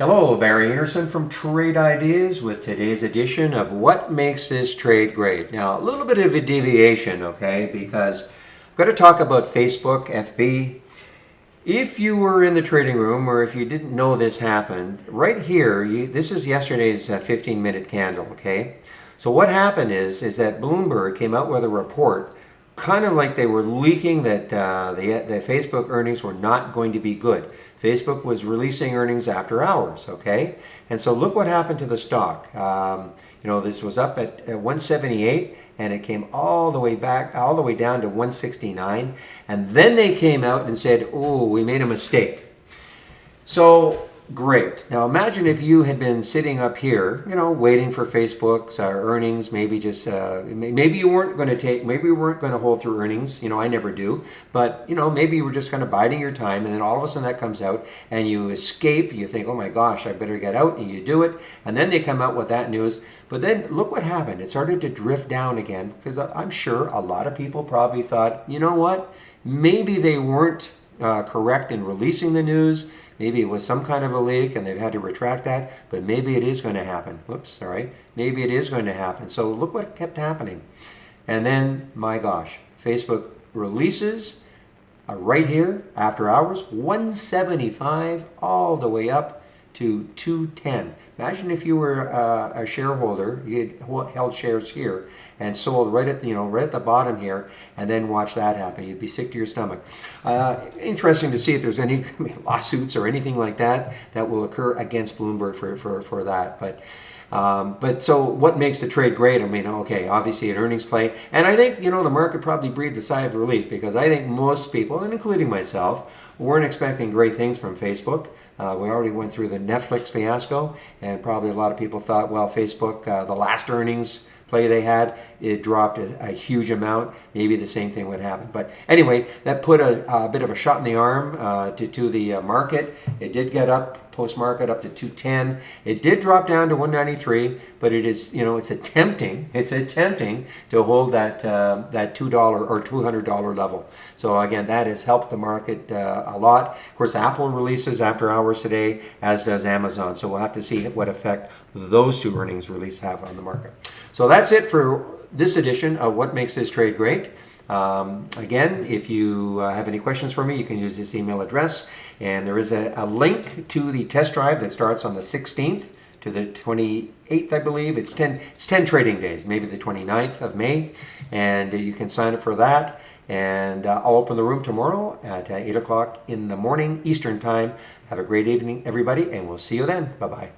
Hello, Barry Anderson from Trade Ideas with today's edition of What Makes This Trade Great. Now, a little bit of a deviation, okay, because I'm going to talk about Facebook, FB. If you were in the trading room or if you didn't know this happened, right here, this is yesterday's 15-minute candle, okay? So what happened is that Bloomberg came out with a report kind of like they were leaking that the Facebook earnings were not going to be good. Facebook was releasing earnings after hours, okay? And so look what happened to the stock. This was up at 178 and it came all the way down to 169. And then they came out and said, oh, we made a mistake. So great. Now imagine if you had been sitting up here, waiting for Facebook's earnings. Maybe you weren't going to hold through earnings. I never do, but maybe you were just kind of biding your time, and then all of a sudden that comes out, and you escape. You think, oh my gosh, I better get out, and you do it, and then they come out with that news. But then look what happened. It started to drift down again because I'm sure a lot of people probably thought, you know what? Maybe they weren't correct in releasing the news. Maybe it was some kind of a leak and they've had to retract that, but maybe it is going to happen. Whoops, all right. Maybe it is going to happen. So look what kept happening. And then, my gosh, Facebook releases right here after hours, 175 all the way up to 210. Imagine if you were a shareholder, you held shares here and sold right at the bottom here, and then watch that happen. You'd be sick to your stomach. Interesting to see if there's any lawsuits or anything like that will occur against Bloomberg for that. But so what makes the trade great? Okay, obviously an earnings play, and I think the market probably breathed a sigh of relief because I think most people, and including myself, weren't expecting great things from Facebook. We already went through the Netflix fiasco, and probably a lot of people thought, well, Facebook, the last earnings play they had, it dropped a huge amount. Maybe the same thing would happen. But anyway, that put a bit of a shot in the arm to the market. It did get up post-market up to 210. It did drop down to 193, but it is, it's attempting to hold that $2 or $200 level. So again, that has helped the market a lot. Of course, Apple releases after hours today, as does Amazon. So we'll have to see what effect those two earnings releases have on the market. So that's it for this edition of What Makes This Trade Great. Again, if you have any questions for me, you can use this email address. And there is a link to the test drive that starts on the 16th to the 28th, I believe. It's 10 trading days, maybe the 29th of May. And you can sign up for that. And I'll open the room tomorrow at 8 o'clock in the morning, Eastern Time. Have a great evening, everybody, and we'll see you then. Bye-bye.